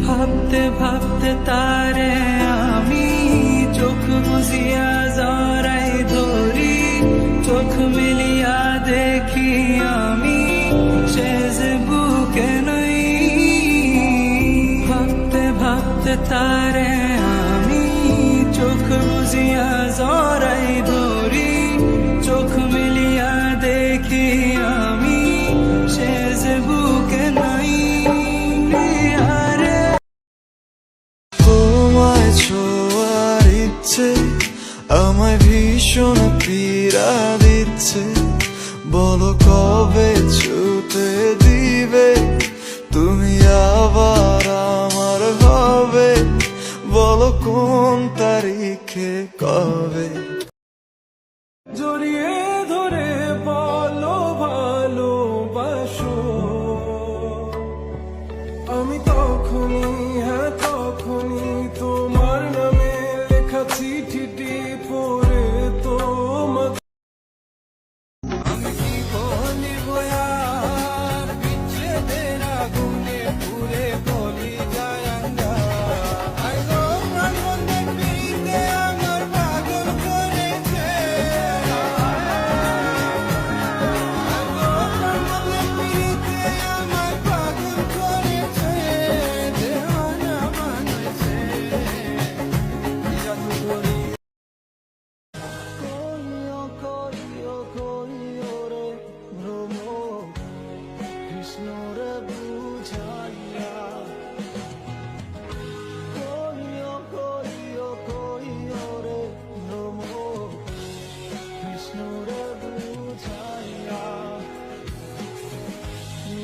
ভাবতে ভাবতে তারে আমি চোখ বুঝিয়া জড়াই ধরি, চোখ মিলিয়া দেখি আমি সে যে বুকে নাই। ভাবতে ভাবতে তারে আমি চোখ বুঝিয়া জড়াই ধরি, চোখ মিলিয়া দেখি আমি সে যে বুকে নাই। তোমায় ছোঁয়ার ইচ্ছে আমায় ভীষণ পীড়া দিচ্ছে, বলো কবে ছুটে দিবে তুমি আবার আমার হবে, বলো কোন তারিখে কবে। জড়িয়ে ধরে বলো ভালোবাসো, আমি তখনই হ্যাঁ তখনই তোমার নামে লেখা চিঠিটি পড়ে তোমার। আমি কি বলিব আর বিচ্ছেদের আগুনে পুড়ে গলি যায় আমার পাগল করেছে। আমার পাগল করেছে, দেওয়ানা বানাইছে জাদু করে। কইও কইও কইও রে ভ্রম কৃষ্ণ রে বুঝাইয়া, কইও কইও কইও রে ভ্রম কৃষ্ণ রে বুঝাইয়া।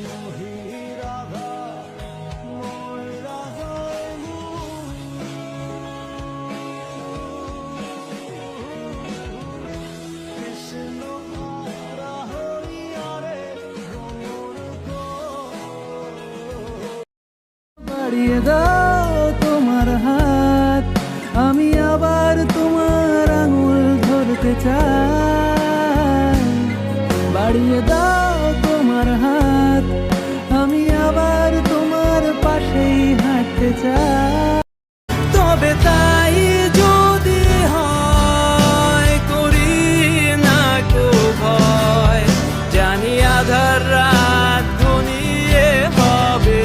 মোহি রাধা মই রাধা কৃষ্ণ হারা হইয়া রে ভ্রমর গো। বাড়িয়ে দাও তোমার হাত, আমি আবার তোমার আঙুল ধরতে চাই। বাড়িয়ে দাও তোমার হাত, আমি আবার তোমার পাশেই হাঁটতে চাই। তবে তাই যদি হয় করি না কো ভয়, জানি আধার রাত ঘনিয়ে হবে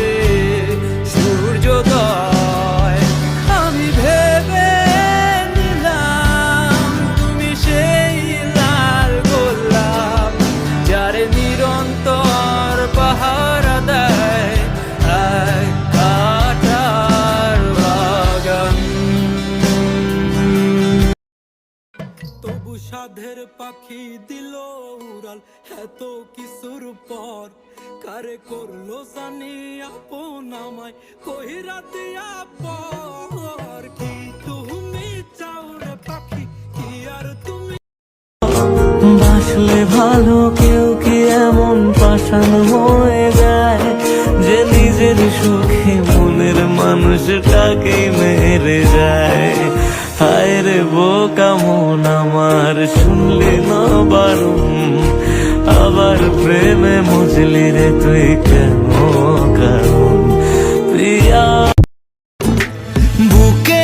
সূর্যোদয়। আমি ভেবে নিলাম তুমি সেই লাল গোলাপ, যারে নিরন্তর পাহারা দেয় এক কাঁটার বাগান। তবু সাধের পাখি দিল উড়াল এত কিছুর পর, কারে করলো জানি আপন আমায় কইরা দিয়া পর। কি তুমি চাও রে পাখি, কি আর তুমি বাসলে ভালো কেউ কি এমন পাষাণ হয়ে যায়, যে নিজের সুখে মনের মানুষটাকেই মেরে যায়। হায় রে বোকা মন আমার শুনলি না বারণ, আবার প্রেমে মজলি রে তুই কেন কারণ প্রিয়া। বুকে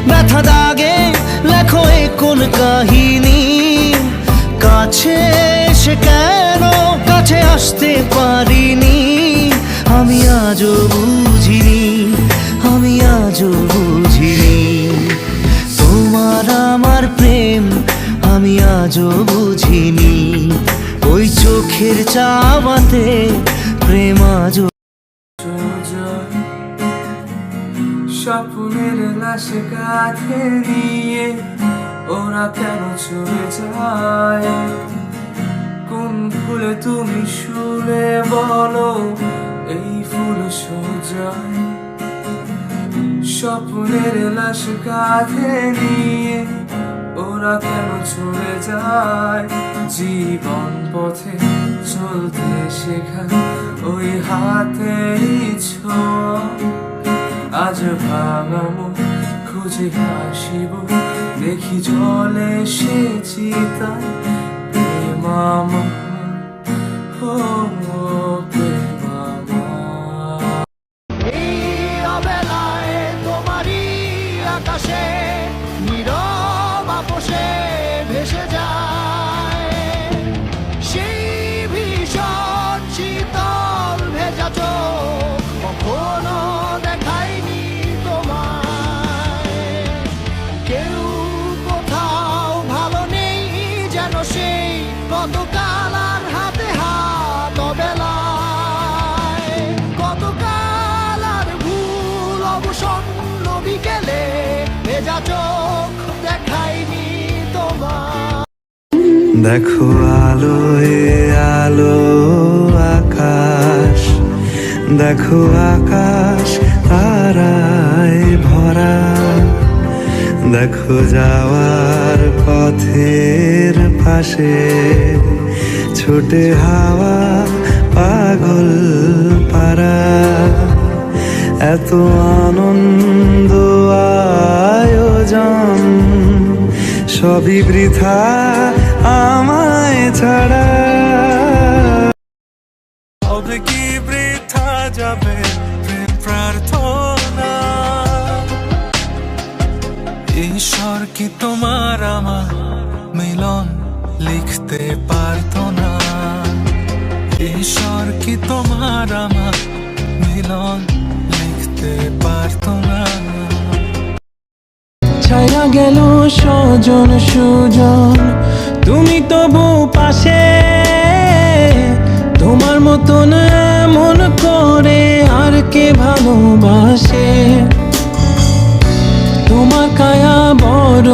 ব্যথা দাগে লেখো এ কোন কাহিনী, কাছে এসে কেন কাছে আসতে পারিনি। আমি আজও বুঝিনি, আমি আজও বুঝিনি তোমার আমার প্রেম, আমি আজও বুঝিনি। ওই চোখের চাওয়াতে প্রেম আজও। স্বপ্নের লাশ কাঁধে নিয়ে ওরা কেন চলে যায়, কোন ফুলে তুমি শুলে বলো এই ফুল সোজায়। স্বপ্নের লাশ কাঁধে নিয়ে ওরা কেন চলে যায়, জীবন পথে চলতে শেখা ওই হাতেরই ছোঁয়া। আজ ভাঙা মন খুঁজে হাসিব, দেখি জলে সে চিতায় প্রেমামা। ও প্রেমামা। এই অবেলা দেখো আলোয় আলো আকাশ, দেখো আকাশ তারায় ভরা, দেখো যাওয়ার পথের পাশে ছোটে হাওয়া পাগল পারা। এত আনন্দ আয়োজন সবই বৃথা আমায় ছাড়া। হবে কি বৃথা যাবে প্রেম প্রার্থনা, ঈশ্বর কি তোমার আমার মিলন লিখতে পারতো না, ঈশ্বর কি তোমার আমার মিলন লিখতে পারতো না। ছায়া গেল স্বজন সুজন, তুমি তবু পাশে, তোমার মতন এমন করে আর কে ভালোবাসে। তোমার কায়া বড়